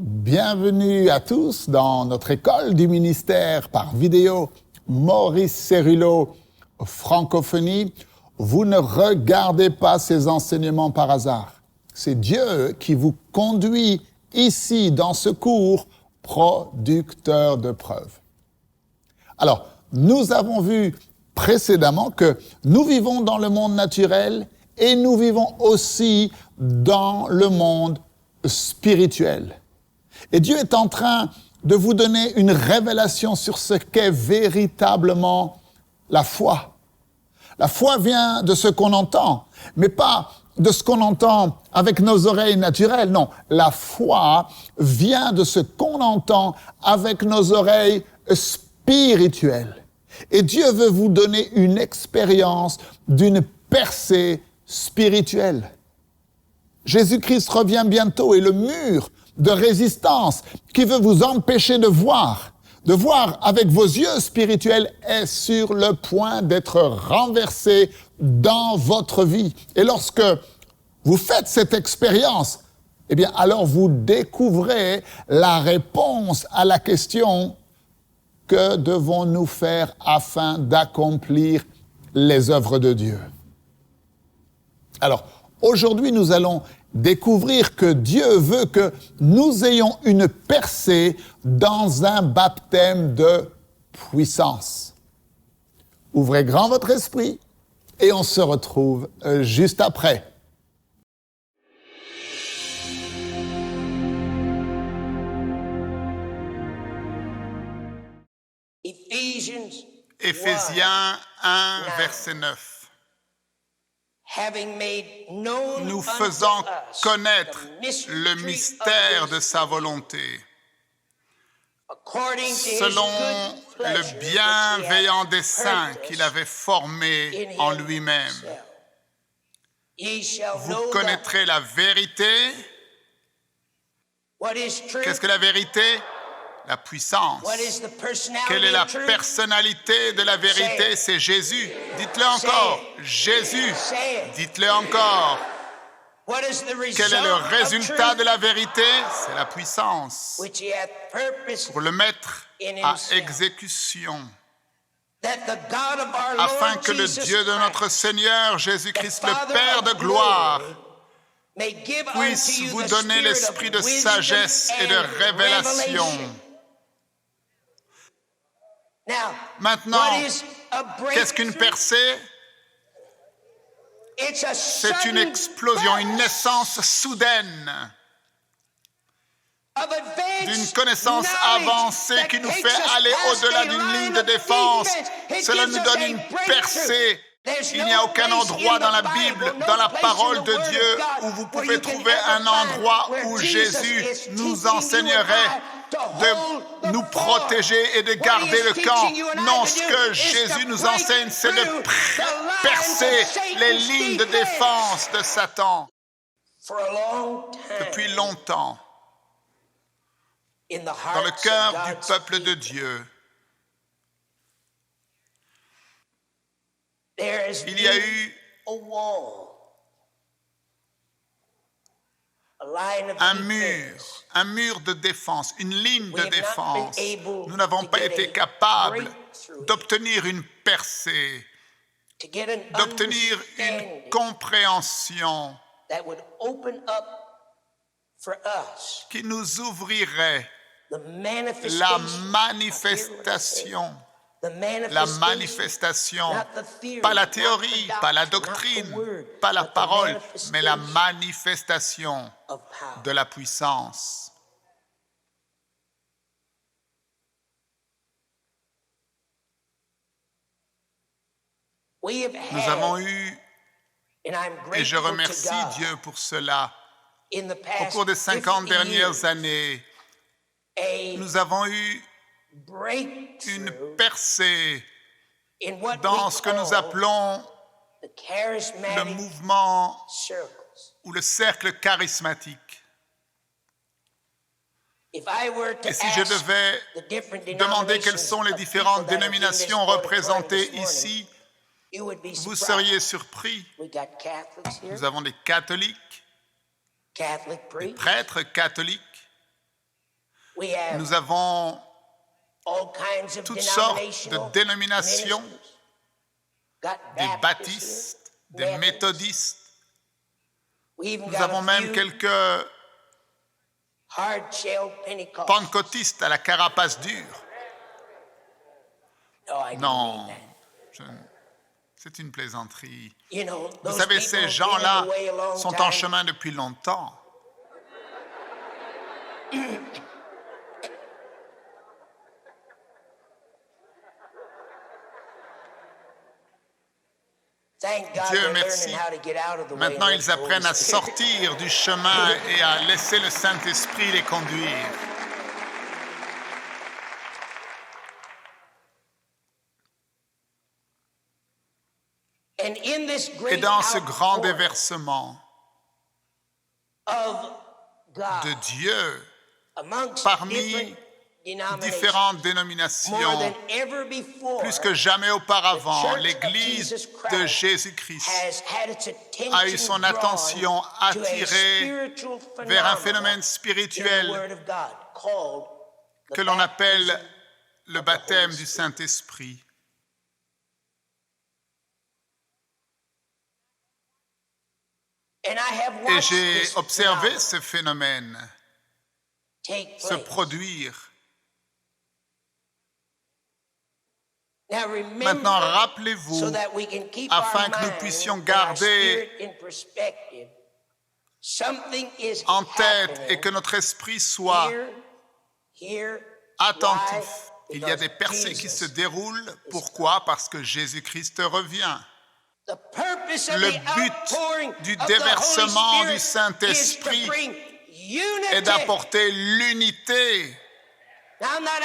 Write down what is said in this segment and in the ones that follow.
Bienvenue à tous dans notre école du ministère par vidéo Maurice Céruleau, francophonie. Vous ne regardez pas ces enseignements par hasard. C'est Dieu qui vous conduit ici dans ce cours producteur de preuves. Alors, nous avons vu précédemment que nous vivons dans le monde naturel et nous vivons aussi dans le monde spirituel. Et Dieu est en train de vous donner une révélation sur ce qu'est véritablement la foi. La foi vient de ce qu'on entend, mais pas de ce qu'on entend avec nos oreilles naturelles. Non, la foi vient de ce qu'on entend avec nos oreilles spirituelles. Et Dieu veut vous donner une expérience d'une percée spirituelle. Jésus-Christ revient bientôt et le mur de résistance qui veut vous empêcher de voir avec vos yeux spirituels est sur le point d'être renversé dans votre vie. Et lorsque vous faites cette expérience, eh bien, alors vous découvrez la réponse à la question « Que devons-nous faire afin d'accomplir les œuvres de Dieu ?» Alors, aujourd'hui, nous allons découvrir que Dieu veut que nous ayons une percée dans un baptême de puissance. Ouvrez grand votre esprit et on se retrouve juste après. Éphésiens 1, verset 9. Nous faisant connaître le mystère de sa volonté, selon le bienveillant dessein qu'il avait formé en lui-même. Vous connaîtrez la vérité. Qu'est-ce que la vérité? La puissance. Quelle est la personnalité de la vérité? C'est Jésus. Dites-le encore. Jésus. Dites-le encore. Quel est le résultat de la vérité? C'est la puissance pour le mettre à exécution. Afin que le Dieu de notre Seigneur Jésus-Christ, le Père de gloire, puisse vous donner l'esprit de sagesse et de révélation. Maintenant, qu'est-ce qu'une percée? C'est une explosion, une naissance soudaine d'une connaissance avancée qui nous fait aller au-delà d'une ligne de défense. Cela nous donne une percée. Il n'y a aucun endroit dans la Bible, dans la parole de Dieu, où vous pouvez trouver un endroit où Jésus nous enseignerait de nous protéger et de garder le camp. Non, ce que Jésus nous enseigne, c'est de percer les lignes de défense de Satan. Depuis longtemps, dans le cœur du peuple de Dieu, il y a eu un mur de défense, une ligne de défense. Nous n'avons pas été capables d'obtenir une percée, d'obtenir une compréhension qui nous ouvrirait la manifestation, pas la théorie, pas la doctrine, pas la parole, mais la manifestation de la puissance. Nous avons eu, et je remercie Dieu pour cela, au cours des 50 dernières années, nous avons eu une percée dans ce que nous appelons le mouvement ou le cercle charismatique. Et si je devais demander quelles sont les différentes dénominations représentées ici, vous seriez surpris. Nous avons des catholiques, des prêtres catholiques, Nous avons toutes sortes de dénominations, des baptistes, des méthodistes. Nous avons même quelques pentecôtistes à la carapace dure. Non, c'est une plaisanterie. Vous savez, ces gens-là sont en chemin depuis longtemps. Dieu merci. Maintenant, ils apprennent à sortir du chemin et à laisser le Saint-Esprit les conduire. Et dans ce grand déversement de Dieu parmi différentes dénominations, plus que jamais auparavant, l'Église de Jésus-Christ a eu son attention attirée vers un phénomène spirituel que l'on appelle le baptême du Saint-Esprit. Et j'ai observé ce phénomène se produire. Maintenant, rappelez-vous, afin que nous puissions garder en tête et que notre esprit soit attentif. Il y a des percées qui se déroulent. Pourquoi? Parce que Jésus-Christ revient. Le but du déversement du Saint-Esprit est d'apporter l'unité.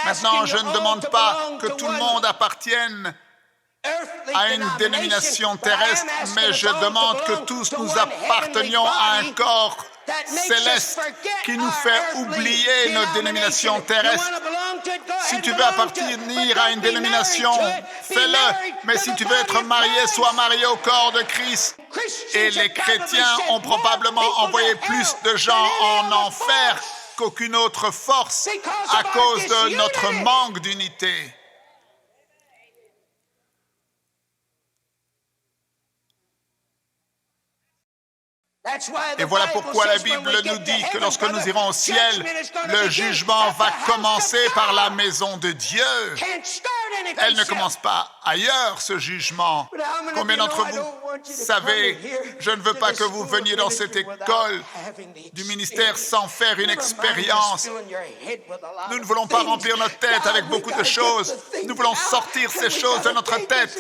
Maintenant, je ne demande pas que tout le monde appartienne à une dénomination terrestre, mais je demande que tous nous appartenions à un corps céleste qui nous fait oublier notre dénomination terrestre. Si tu veux appartenir à une dénomination, fais-le. Mais si tu veux être marié, sois marié au corps de Christ. Et les chrétiens ont probablement envoyé plus de gens en enfer qu'aucune autre force à cause de notre manque d'unité. Et voilà pourquoi la Bible nous dit que lorsque nous irons au ciel, le jugement va commencer par la maison de Dieu. Elle ne commence pas ailleurs, ce jugement. Combien d'entre vous savez, je ne veux pas que vous veniez dans cette école du ministère sans faire une expérience. Nous ne voulons pas remplir notre tête avec beaucoup de choses. Nous voulons sortir ces choses de notre tête.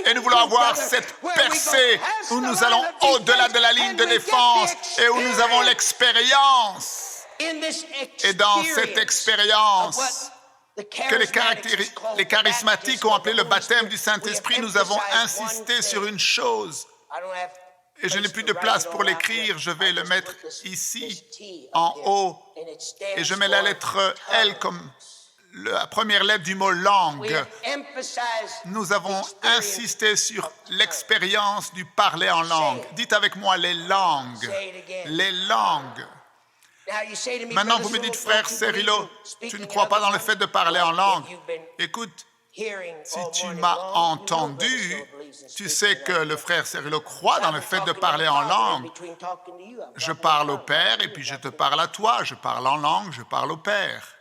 Et nous voulons avoir cette percée où nous allons au-delà de la ligne de défense et où nous avons l'expérience. Et dans cette expérience que les charismatiques ont appelé le baptême du Saint-Esprit, nous avons insisté sur une chose. Et je n'ai plus de place pour l'écrire, je vais le mettre ici, en haut. Et je mets la lettre L comme la première lettre du mot langue. Nous avons insisté sur l'expérience du parler en langue. Dites avec moi les langues. Les langues. Maintenant, vous me dites, frère Cerrillo, tu ne crois pas dans le fait de parler en langue. Écoute, si tu m'as entendu, tu sais que le frère Cerrillo croit dans le fait de parler en langue. Je parle au Père et puis je te parle à toi. Je parle en langue, je parle au Père.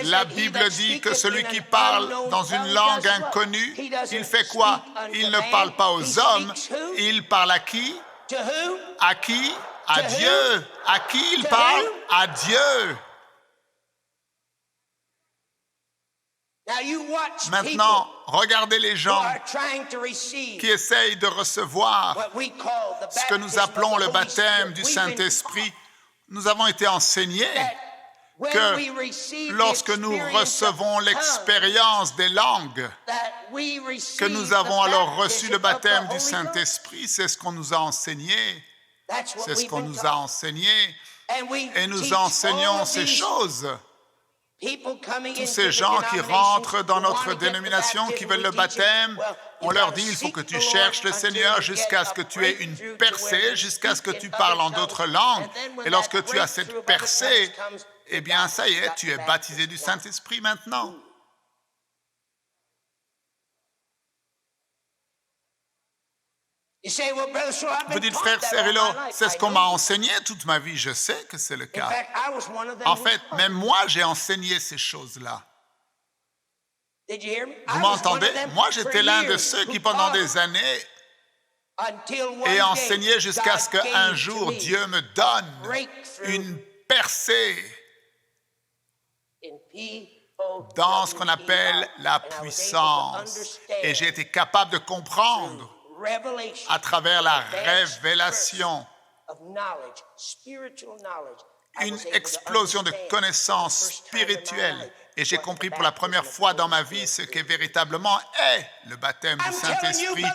La Bible dit que celui qui parle dans une langue inconnue, il fait quoi? Il ne parle pas aux hommes, il parle à qui? À qui? À Dieu. À qui il parle? À Dieu. Maintenant, regardez les gens qui essayent de recevoir ce que nous appelons le baptême du Saint-Esprit. Nous avons été enseignés que lorsque nous recevons l'expérience des langues, que nous avons alors reçu le baptême du Saint-Esprit, c'est ce qu'on nous a enseigné. C'est ce qu'on nous a enseigné. Et nous enseignons ces choses. Tous ces gens qui rentrent dans notre dénomination, qui veulent le baptême, on leur dit, il faut que tu cherches le Seigneur jusqu'à ce que tu aies une percée, jusqu'à ce que tu parles en d'autres langues. Et lorsque tu as cette percée, eh bien, ça y est, tu es baptisé du Saint-Esprit maintenant. Vous dites, frère Cerullo, c'est ce qu'on m'a enseigné toute ma vie. Je sais que c'est le cas. En fait, même moi, j'ai enseigné ces choses-là. Vous m'entendez? Moi, j'étais l'un de ceux qui, pendant des années, ai enseigné jusqu'à ce qu'un jour, Dieu me donne une percée dans ce qu'on appelle la puissance. Et j'ai été capable de comprendre à travers la révélation, une explosion de connaissances spirituelles. Et j'ai compris pour la première fois dans ma vie ce qu'est véritablement le baptême du Saint-Esprit.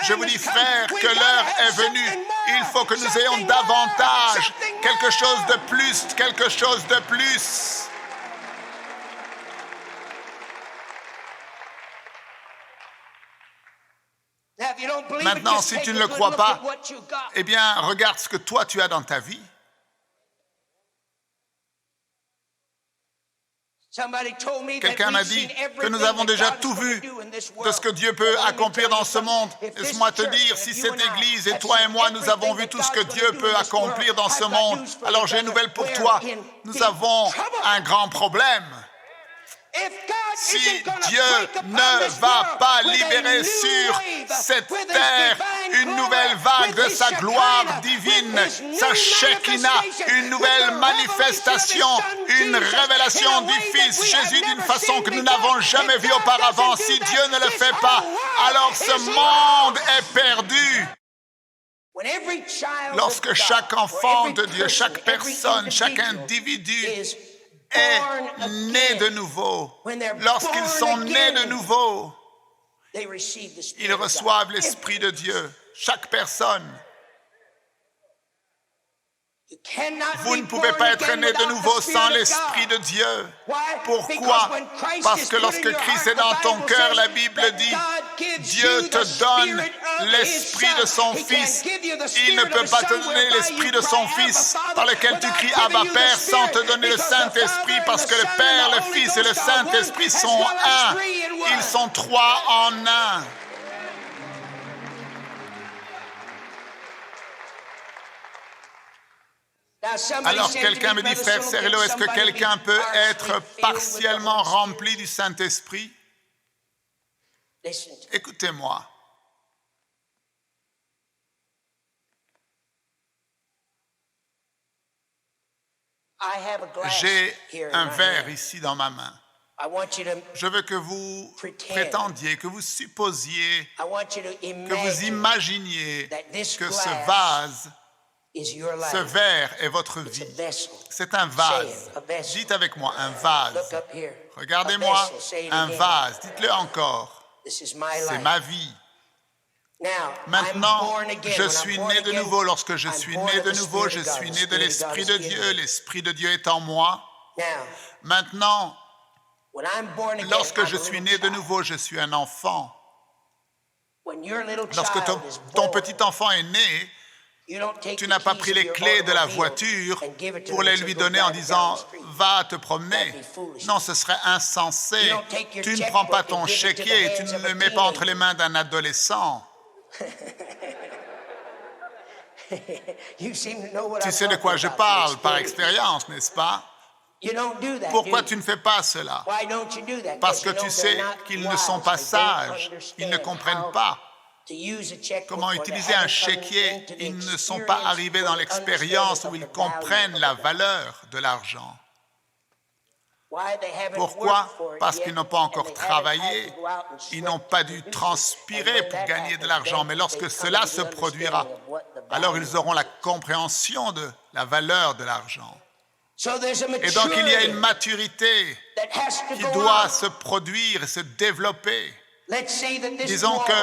Je vous dis, frères, que l'heure est venue. Il faut que nous ayons davantage, quelque chose de plus, quelque chose de plus. Maintenant, si tu ne le crois pas, eh bien, regarde ce que toi tu as dans ta vie. Quelqu'un m'a dit que nous avons déjà tout vu de ce que Dieu peut accomplir dans ce monde. Laisse-moi te dire, si cette Église et toi et moi, nous avons vu tout ce que Dieu peut accomplir dans ce monde, alors j'ai une nouvelle pour toi. Nous avons un grand problème. Si Dieu ne va pas libérer sur cette terre une nouvelle vague de sa gloire divine, sa Shekinah, une nouvelle manifestation, une révélation du Fils Jésus d'une façon que nous n'avons jamais vue auparavant, si Dieu ne le fait pas, alors ce monde est perdu. Lorsque chaque enfant de Dieu, chaque personne, chaque individu est né de nouveau. Lorsqu'ils sont nés de nouveau, ils reçoivent l'Esprit de Dieu. Chaque personne. Vous ne pouvez pas être né de nouveau sans l'Esprit de Dieu. Pourquoi? Parce que lorsque Christ est dans ton cœur, la Bible dit, Dieu te donne l'Esprit de son Fils. Il ne peut pas te donner l'Esprit de son Fils par lequel tu cries Abba Père sans te donner le Saint-Esprit, parce que le Père, le Fils et le Saint-Esprit sont un. Ils sont trois en un. Alors quelqu'un me dit, frère Cerullo, est-ce que quelqu'un peut être partiellement rempli du Saint-Esprit? Écoutez-moi. J'ai un verre ici dans ma main. Je veux que vous prétendiez, que vous supposiez, que vous imaginiez que ce vase, ce verre est votre vie. C'est un vase. Dites avec moi, un vase. Regardez-moi, un vase. Dites-le encore. C'est ma vie. Maintenant, je suis né de nouveau. Lorsque je suis né de nouveau, je suis né de l'Esprit de Dieu. L'Esprit de Dieu est en moi. Maintenant, lorsque je suis né de nouveau, je suis un enfant. Lorsque ton petit enfant est né, tu n'as pas pris les clés de la voiture pour les lui donner en disant « va te promener ». Non, ce serait insensé. Tu ne prends pas ton chéquier, tu ne le mets pas entre les mains d'un adolescent. Tu sais de quoi je parle par expérience, n'est-ce pas? Pourquoi tu ne fais pas cela? Parce que tu sais qu'ils ne sont pas sages, ils ne comprennent pas comment utiliser un chéquier. Ils ne sont pas arrivés dans l'expérience où ils comprennent la valeur de l'argent. Pourquoi? Parce qu'ils n'ont pas encore travaillé, ils n'ont pas dû transpirer pour gagner de l'argent. Mais lorsque cela se produira, alors ils auront la compréhension de la valeur de l'argent. Et donc il y a une maturité qui doit se produire et se développer. Disons que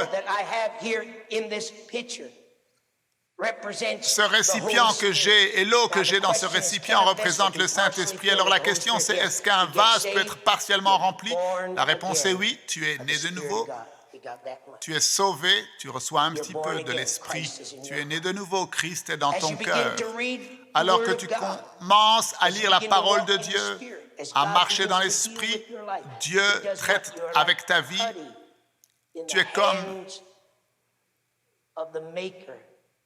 Ce récipient que j'ai et l'eau que j'ai dans ce récipient représente le Saint-Esprit. Alors la question c'est, est-ce qu'un vase peut être partiellement rempli? La réponse est oui, tu es né de nouveau. Tu es sauvé, tu reçois un petit peu de l'Esprit. Tu es né de nouveau, Christ est dans ton cœur. Alors que tu commences à lire la parole de Dieu, à marcher dans l'Esprit, Dieu traite avec ta vie. Tu es comme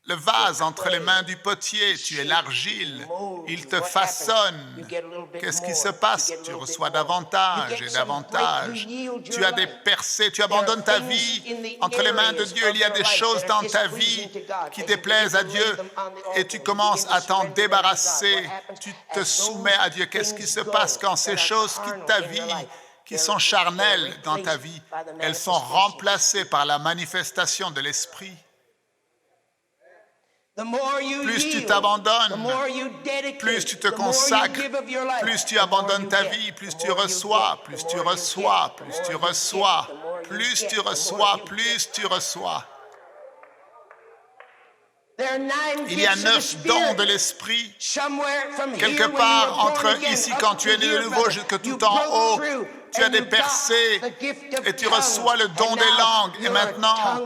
le vase entre les mains du potier, tu es l'argile, il te façonne. Qu'est-ce qui se passe? Tu reçois davantage et davantage. Tu as des percées, tu abandonnes ta vie entre les mains de Dieu. Il y a des choses dans ta vie qui déplaisent à Dieu et tu commences à t'en débarrasser. Tu te soumets à Dieu. Qu'est-ce qui se passe quand ces choses quittent ta vie, qui sont charnelles dans ta vie, elles sont remplacées par la manifestation de l'Esprit? Plus tu t'abandonnes, plus tu te consacres, plus tu abandonnes ta vie, plus tu reçois, plus tu reçois, plus tu reçois, plus tu reçois, plus tu reçois. Il y a 9 dons de l'Esprit, quelque part entre ici quand tu es né de nouveau jusque tout en haut. Tu as des percées et tu reçois le don des langues et maintenant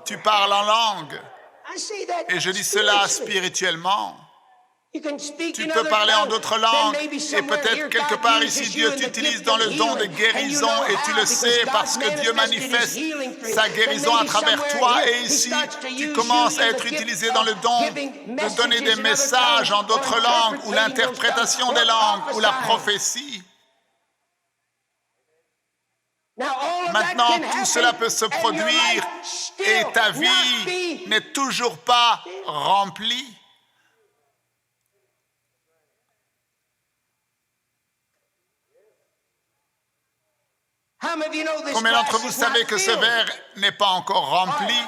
tu parles en langue. Et je dis cela spirituellement. Tu peux parler en d'autres langues et peut-être quelque part ici Dieu t'utilise dans le don de guérison et tu le sais parce que Dieu manifeste sa guérison à travers toi et ici tu commences à être utilisé dans le don de donner des messages en d'autres langues ou l'interprétation des langues ou la prophétie. Maintenant, tout cela peut se produire et ta vie n'est toujours pas remplie. Combien d'entre vous savez que ce verre n'est pas encore rempli?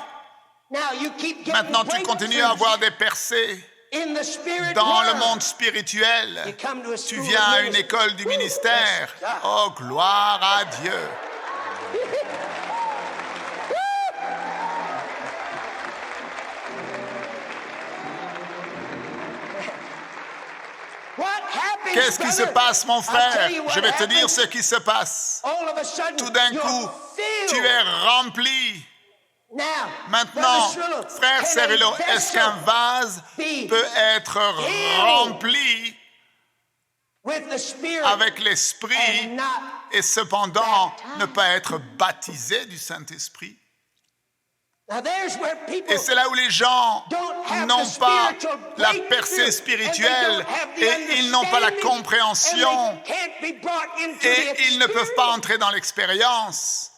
Maintenant, tu continues à avoir des percées. Dans le monde spirituel, tu viens à une école du ministère. Oh, gloire à Dieu! Qu'est-ce qui se passe, mon frère? Je vais te dire ce qui se passe. Tout d'un coup, tu es rempli. Maintenant, frère Cerullo, est-ce qu'un vase peut être rempli avec l'Esprit et cependant ne pas être baptisé du Saint-Esprit? Et c'est là où les gens n'ont pas la percée spirituelle et ils n'ont pas la compréhension et ils ne peuvent pas entrer dans l'expérience.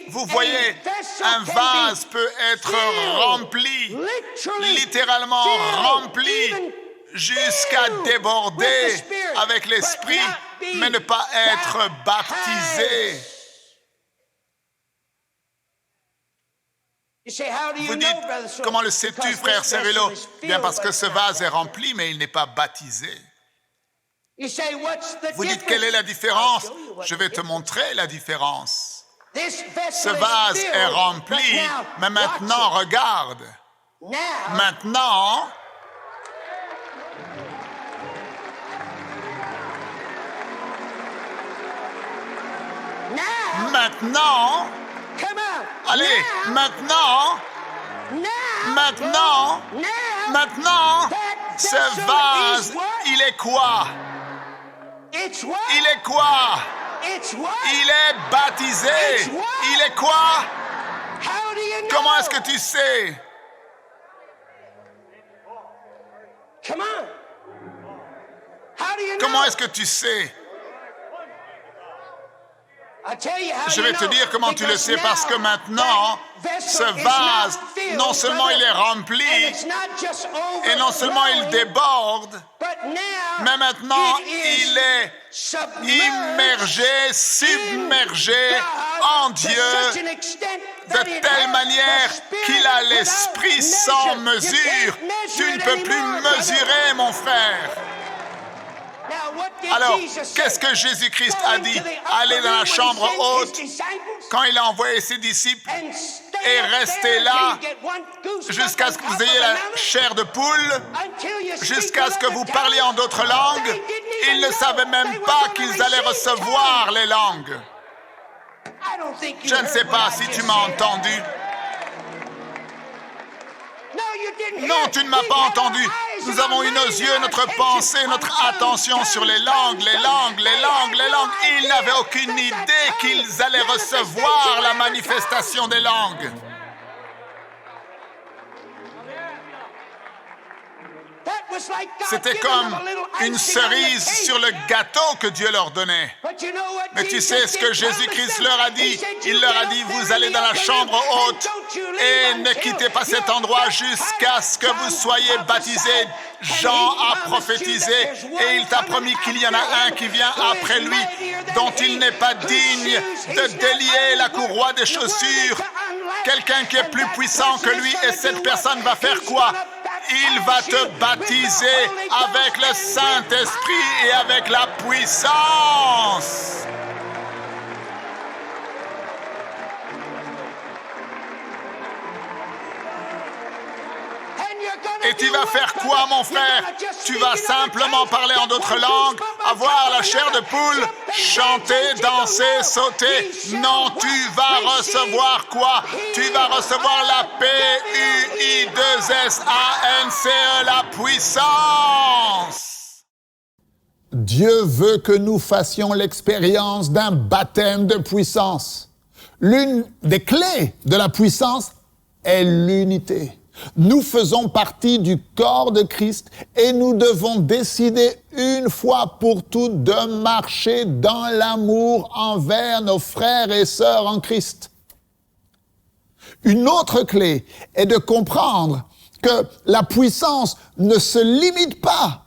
Vous voyez, un vase peut être rempli, littéralement rempli, jusqu'à déborder avec l'Esprit, mais ne pas être baptisé. Vous dites, comment le sais-tu, frère Cerullo? Bien parce que ce vase est rempli, mais il n'est pas baptisé. Vous dites, quelle est la différence? Je vais te montrer la différence. Ce vase est rempli, mais maintenant, regarde. Maintenant, allez, maintenant, ce vase, il est quoi? Il est quoi? Il est baptisé. Il est quoi? Comment est-ce que tu sais? Comment est-ce que tu sais? Je vais te dire comment tu le sais, parce que maintenant, ce vase, non seulement il est rempli, et non seulement il déborde, mais maintenant il est immergé, submergé en Dieu, de telle manière qu'il a l'Esprit sans mesure. Tu ne peux plus mesurer, mon frère. Alors, qu'est-ce que Jésus-Christ a dit? Allez dans la chambre haute quand il a envoyé ses disciples et restez là jusqu'à ce que vous ayez la chair de poule, jusqu'à ce que vous parliez en d'autres langues. Ils ne savaient même pas qu'ils allaient recevoir les langues. Je ne sais pas si tu m'as entendu. Non, tu ne m'as pas entendu. Nous avons eu nos yeux, notre pensée, notre attention sur les langues, les langues, les langues, les langues. Ils n'avaient aucune idée qu'ils allaient recevoir la manifestation des langues. C'était comme une cerise sur le gâteau que Dieu leur donnait. Mais tu sais ce que Jésus-Christ leur a dit? Il leur a dit, vous allez dans la chambre haute et ne quittez pas cet endroit jusqu'à ce que vous soyez baptisés. Jean a prophétisé et il t'a promis qu'il y en a un qui vient après lui dont il n'est pas digne de délier la courroie des chaussures. Quelqu'un qui est plus puissant que lui, et cette personne va faire quoi? Il va te baptiser avec le Saint-Esprit et avec la puissance. Et tu vas faire quoi, mon frère? Tu vas simplement parler en d'autres langues, avoir la chair de poule, chanter, danser, sauter. Non, tu vas recevoir quoi? Tu vas recevoir la P-U-I-2-S-A-N-C-E, la puissance. Dieu veut que nous fassions l'expérience d'un baptême de puissance. L'une des clés de la puissance est l'unité. Nous faisons partie du corps de Christ et nous devons décider une fois pour toutes de marcher dans l'amour envers nos frères et sœurs en Christ. Une autre clé est de comprendre que la puissance ne se limite pas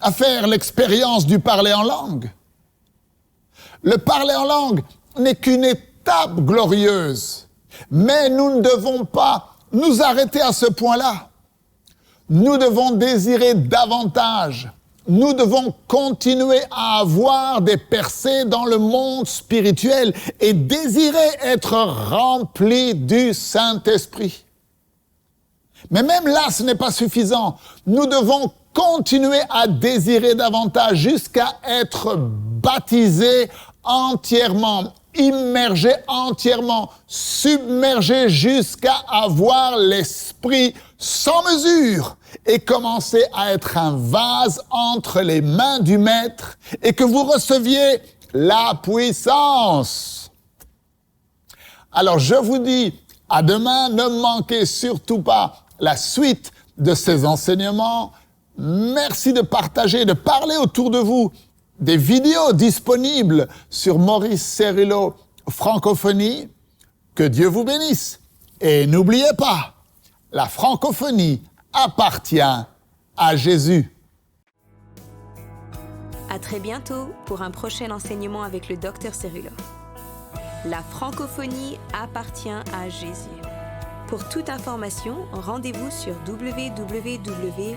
à faire l'expérience du parler en langue. Le parler en langue n'est qu'une étape glorieuse, mais nous ne devons pas nous arrêter à ce point-là. Nous devons désirer davantage. Nous devons continuer à avoir des percées dans le monde spirituel et désirer être remplis du Saint-Esprit. Mais même là, ce n'est pas suffisant. Nous devons continuer à désirer davantage jusqu'à être baptisés entièrement, immergé entièrement, submergé jusqu'à avoir l'esprit sans mesure et commencer à être un vase entre les mains du Maître et que vous receviez la puissance. Alors je vous dis, à demain, ne manquez surtout pas la suite de ces enseignements. Merci de partager, de parler autour de vous. Des vidéos disponibles sur Maurice Cerullo Francophonie. Que Dieu vous bénisse. Et n'oubliez pas, la francophonie appartient à Jésus. À très bientôt pour un prochain enseignement avec le Dr Cerullo. La francophonie appartient à Jésus. Pour toute information, rendez-vous sur www.mcwe.fr.